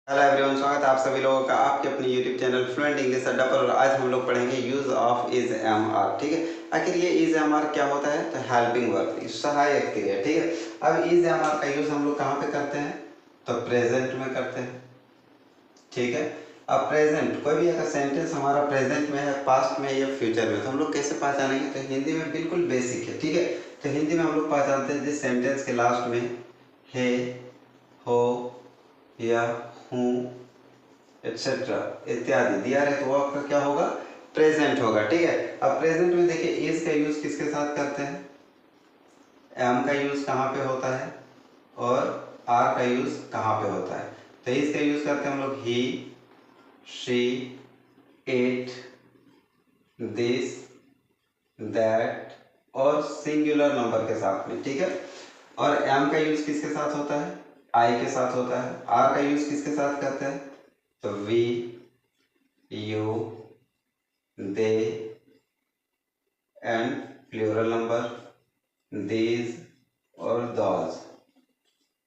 Hello everyone, स्वागत है आप सभी लोगों का आपके अपने यूट्यूब चैनल फ्लुएंट इंग्लिश अड्डा पर। और आज हम लोग पढ़ेंगे use of is am are. ठीक है, आखिर ये इज एम आर क्या होता है? तो हेल्पिंग वर्ब, सहायक क्रिया। ठीक है, अब इज एम आर का यूज हम लोग कहाँ पे करते हैं? तो प्रेजेंट में करते हैं। ठीक है, अब प्रेजेंट कोई भी अगर सेंटेंस हमारा प्रेजेंट में है, पास्ट में या फ्यूचर में, तो हम लोग कैसे पहचानेंगे? तो हिंदी में बिल्कुल बेसिक है। ठीक है, तो हिंदी में हम लोग पहचानते हैं जिस सेंटेंस के लास्ट में है, हो या हूँ एक्सेट्रा इत्यादि दिया रहे तो वो आपका क्या होगा? प्रेजेंट होगा। ठीक है, अब प्रेजेंट में देखिए इज का यूज किसके साथ करते हैं? एम का यूज कहाँ पे होता है और आर का यूज कहाँ पे होता है? तो इज का यूज करते हैं हम लोग ही, शी, इट, दिस, दैट और सिंगुलर नंबर के साथ में। ठीक है, और एम का यूज किसके साथ होता है? आई के साथ होता है। आर का यूज किसके साथ करते हैं? तो we, you, they and plural number these और दोज,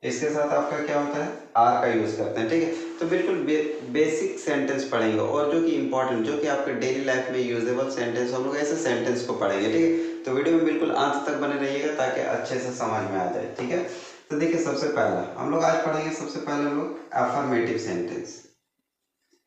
इसके साथ आपका क्या होता है? आर का यूज करते हैं। ठीक है, तो बिल्कुल बेसिक सेंटेंस पढ़ेंगे और जो कि इंपॉर्टेंट, जो कि आपके डेली लाइफ में यूजेबल सेंटेंस, हम लोग ऐसे सेंटेंस को पढ़ेंगे। ठीक है, तो वीडियो में बिल्कुल अंत तक बने रहिएगा ताकि अच्छे से समझ में आ जाए। ठीक है, तो देखिए सबसे पहला हम लोग आज पढ़ेंगे, सबसे पहले हम लोग अफर्मेटिव सेंटेंस,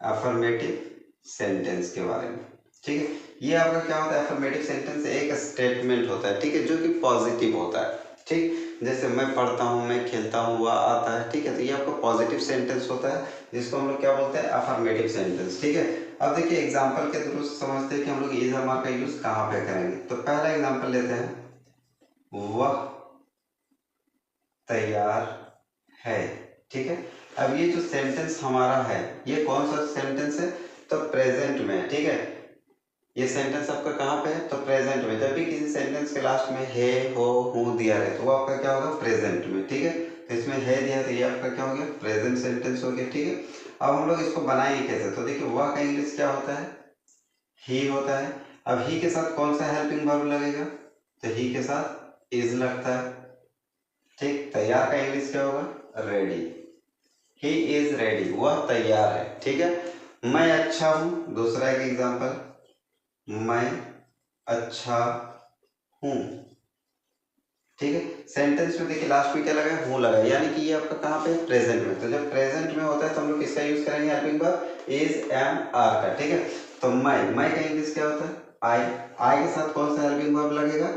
अफर्मेटिव सेंटेंस के बारे में। ठीक है, ये आपका क्या होता है? अफर्मेटिव सेंटेंस एक स्टेटमेंट होता है, ठीक है, जो कि पॉजिटिव होता है। ठीक, जैसे मैं पढ़ता हूँ, मैं खेलता हूँ, वह आता है। ठीक है, तो ये आपका पॉजिटिव सेंटेंस होता है जिसको हम लोग क्या बोलते हैं? Affirmative sentence. ठीक है, अब देखिए एग्जाम्पल के थ्रू समझते हैं कि हम लोग इज एम आर का यूज कहाँ पे करेंगे। तो पहला एग्जाम्पल लेते हैं, वह तैयार है। ठीक है, अब ये जो सेंटेंस हमारा है, ये कौन सा सेंटेंस है? तो प्रेजेंट में। ठीक है, ये सेंटेंस आपका कहाँ पे है? तो प्रेजेंट में। जब भी किसी सेंटेंस के लास्ट में है, हो, हूँ दिया रहे तो वो आपका क्या होगा? प्रेजेंट में। ठीक है, तो इसमें है दिया तो ये आपका क्या हो गया? प्रेजेंट सेंटेंस हो गया। ठीक है, अब हम लोग इसको बनाएंगे कैसे? तो देखिए वह का इंग्लिश क्या होता है? ही होता है। अब ही के साथ कौन सा हेल्पिंग वर्ब लगेगा? तो ही के साथ इज लगता है। ठीक, तैयार का इंग्लिश क्या होगा? रेडी। ही इज रेडी, वह तैयार है। ठीक है, मैं अच्छा हूं, दूसरा एक एग्जांपल, मैं अच्छा हूं। ठीक है, सेंटेंस में देखिए लास्ट में क्या लगा है? हूं लगा है, यानी कि ये आपका कहाँ पे है? प्रेजेंट में। तो जब प्रेजेंट में होता है तो हम लोग इसका यूज करेंगे helping verb is am are का। ठीक है, तो मैं का इंग्लिश क्या होता है? आई। आई के साथ कौन सा हेल्पिंग वर्ब लगेगा?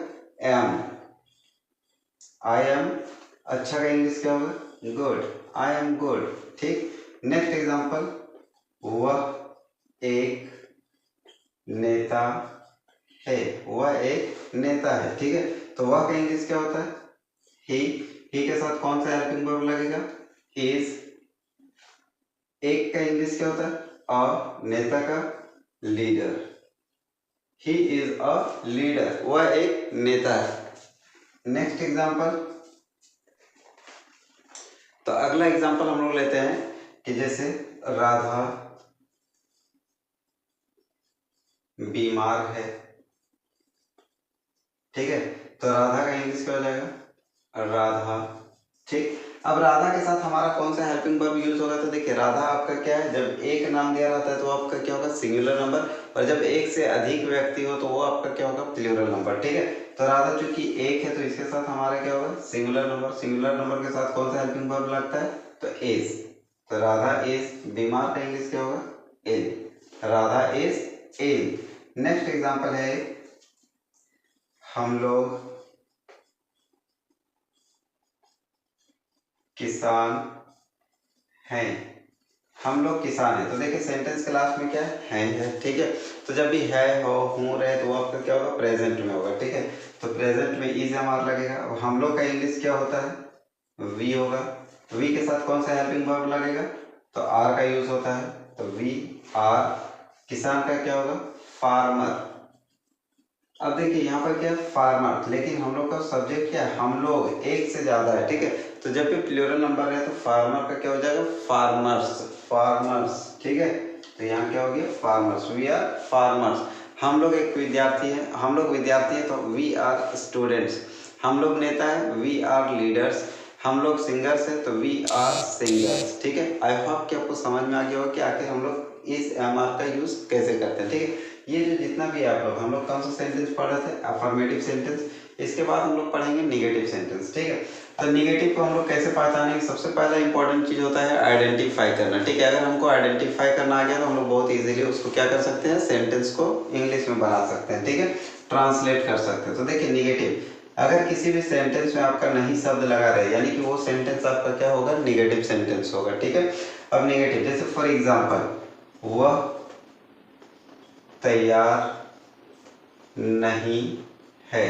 एम। I am. अच्छा का इंग्लिश क्या होगा? गुड। I am good. ठीक, नेक्स्ट एग्जांपल, वह एक नेता है, वह एक नेता है। ठीक है, तो वह का इंग्लिश क्या होता है? ही। ही के साथ कौन सा हेल्पिंग वर्ब लगेगा? इज। एक का इंग्लिश क्या होता है? और नेता का leader. He is a leader, वह एक नेता है। नेक्स्ट एग्जांपल, तो अगला एग्जांपल हम लोग लेते हैं कि जैसे राधा बीमार है। ठीक है, तो राधा का इंग्लिश क्या हो जाएगा? राधा। ठीक, अब राधा के साथ हमारा कौन सा हेल्पिंग वर्ब यूज होगा? तो देखिए राधा आपका क्या है? जब एक नाम दिया रहता है तो आपका क्या होगा? Singular number. और जब एक से अधिक व्यक्ति हो तो वो आपका क्या होगा? Plural number. ठीक है, तो राधा चूंकि एक है तो इसके साथ हमारा क्या होगा? Singular number. सिंगुलर नंबर के साथ कौन सा हेल्पिंग वर्ब लगता है? तो इज। तो राधा इज बीमार का इंग्लिश क्या होगा? Ill. Radha is ill. Next example है, हम लोग किसान हैं। हम लोग किसान हैं, तो देखिए सेंटेंस के लास्ट में क्या है? ठीक है, तो जब भी है, हो, हूँ रहे तो वो आपका क्या होगा? प्रेजेंट में होगा। ठीक है, तो प्रेजेंट में इज एम आर लगेगा। और हम लोग का इंग्लिश क्या होता है? वी होगा। वी के साथ कौन सा हेल्पिंग वर्ब लगेगा? तो आर का यूज होता है, तो वी आर। किसान का क्या होगा? फार्मर। अब देखिए यहाँ पर क्या है? फार्मर, लेकिन हम लोग का सब्जेक्ट क्या है? हम लोग एक से ज्यादा है। ठीक है, तो जब भी प्लूरल नंबर है तो फार्मर का क्या हो जाएगा? फार्मर्स। फार्मर्स। ठीक है, तो यहाँ क्या हो गया? फार्मर्स। We are farmers. हम लोग एक विद्यार्थी है, हम लोग विद्यार्थी है तो वी आर स्टूडेंट्स। हम लोग नेता है, वी आर लीडर्स। हम लोग सिंगर्स हैं तो वी आर सिंगर्स। ठीक है, आई होप कि आपको समझ में आ गया होगा कि आखिर हम लोग इस एम आर का यूज कैसे करते हैं। ठीक है, ये जो जितना भी आप लोग हम लोग कौन सा सेंटेंस पढ़ रहे थे, अफर्मेटिव सेंटेंस। इसके बाद हम लोग पढ़ेंगे निगेटिव सेंटेंस। ठीक है, तो निगेटिव को हम लोग कैसे पहचानेंगे, सबसे पहला इंपॉर्टेंट चीज होता है आइडेंटिफाई करना। ठीक है, अगर हमको आइडेंटिफाई करना आ गया तो हम लोग बहुत इजीली उसको क्या कर सकते हैं, सेंटेंस को इंग्लिश में बना सकते हैं। ठीक है, ट्रांसलेट कर सकते हैं। तो देखिए निगेटिव, अगर किसी भी सेंटेंस में आपका नहीं शब्द लगा रहे यानी कि वो सेंटेंस आपका क्या होगा, निगेटिव सेंटेंस होगा। ठीक है, अब निगेटिव जैसे फॉर एग्जांपल वह तैयार नहीं है,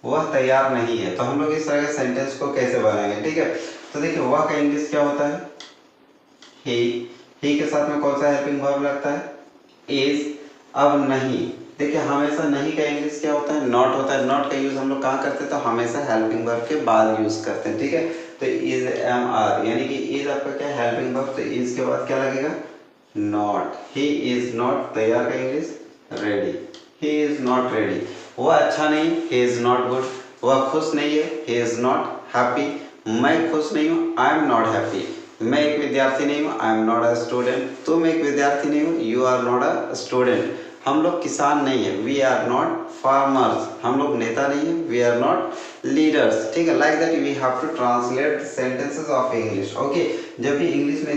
वह तैयार नहीं है, तो हम लोग इस तरह के सेंटेंस को कैसे बनाएंगे। ठीक है, तो देखिए वह का इंग्लिश क्या होता है, ही के साथ में कौन सा हेल्पिंग वर्ब लगता है, इज। अब नहीं, देखिए हमेशा नहीं का इंग्लिश क्या होता है, नॉट होता है। नॉट का यूज हम लोग कहाँ करते हैं, तो हमेशा हेल्पिंग वर्ब के बाद यूज करते हैं। ठीक है, तो इज एम आर यानी कि इज आपका क्या है, हेल्पिंग वर्ब, तो इज के बाद क्या लगेगा, नॉट। ही इज नॉट तैयार का English ready, he is not ready. वह अच्छा नहीं, ही इज नॉट गुड। वह खुश नहीं है, ही इज नॉट हैप्पी। मैं खुश नहीं हूँ, आई एम नॉट हैप्पी। मैं एक विद्यार्थी नहीं हूँ, I am not a student. तुम एक विद्यार्थी नहीं हो, you are not a student. हम लोग किसान नहीं है, वी आर नॉट फार्मर्स। हम लोग नेता नहीं है, वी आर नॉट लीडर्स। ठीक है, like that we have to translate sentences of English. Okay, जब भी इंग्लिश में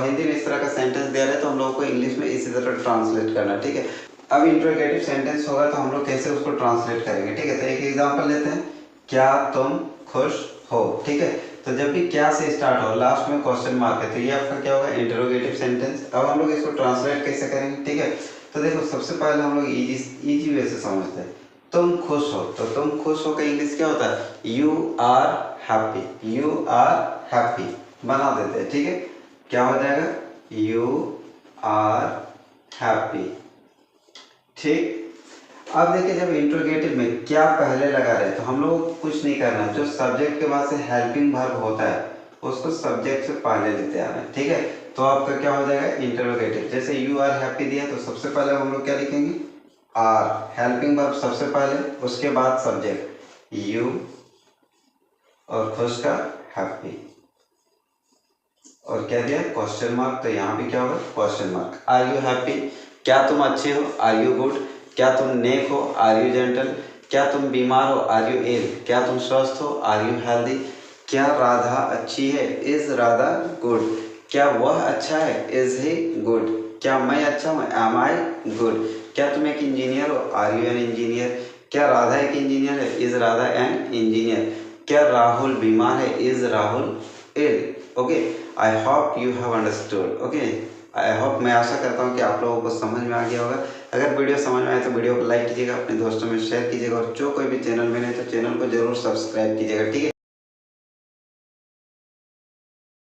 हिंदी में इस तरह का सेंटेंस दे रहे हैं तो हम लोगों को इंग्लिश में इसी तरह ट्रांसलेट करना। ठीक है, अब इंट्रोगेटिव सेंटेंस होगा तो हम लोग कैसे उसको ट्रांसलेट करेंगे। ठीक है, तो एक एग्जांपल लेते हैं, क्या तुम खुश हो। ठीक है, तो जब भी क्या से स्टार्ट हो, लास्ट में क्वेश्चन मार्क है, तो ये आपका क्या होगा, इंटरोगेटिव सेंटेंस। अब हम लोग इसको ट्रांसलेट कैसे करेंगे। ठीक है, तो देखो सबसे पहले हम लोग इजी वे से समझते हैं। तुम खुश हो, तो तुम खुश हो का इंग्लिश क्या होता है, you are happy, you are happy बना देते हैं। ठीक है, क्या हो जाएगा, यू आर हैप्पी। ठीक, अब देखिए जब इंट्रोगेटिव में क्या पहले लगा रहे तो हम लोग को कुछ नहीं करना, जो सब्जेक्ट के बाद से हेल्पिंग वर्ब होता है उसको सब्जेक्ट से पहले लेते आना है। ठीक है, तो आपका क्या हो जाएगा, इंट्रोगेटिव। जैसे यू आर हैप्पी दिया तो सबसे पहले हम लोग क्या लिखेंगे, आर, हेल्पिंग वर्ब सबसे पहले, उसके बाद सब्जेक्ट यू और खुश का हैप्पी, और क्या दिया, क्वेश्चन मार्क, तो यहाँ भी क्या होगा, question mark. Are you happy, क्या तुम अच्छे हो, आर यू गुड। क्या तुम नेक हो, आर यू जेंटल। क्या तुम बीमार हो, आर यू इल। क्या तुम स्वस्थ हो, आर यू हेल्दी। क्या राधा अच्छी है, इज राधा गुड। क्या वह अच्छा है, इज ही गुड। क्या मैं अच्छा हूँ, एम आई गुड। क्या तुम एक इंजीनियर हो, आर यू एन इंजीनियर। क्या राधा एक इंजीनियर है, इज राधा एन इंजीनियर। क्या राहुल बीमार है, is Rahul ill. Okay, I hope you have understood. Okay, I hope, मैं आशा करता हूँ कि आप लोगों को समझ में आ गया होगा। अगर वीडियो समझ में आए तो वीडियो को लाइक कीजिएगा, अपने दोस्तों में शेयर कीजिएगा, और जो कोई भी चैनल में नहीं तो चैनल को जरूर सब्सक्राइब कीजिएगा। ठीक है।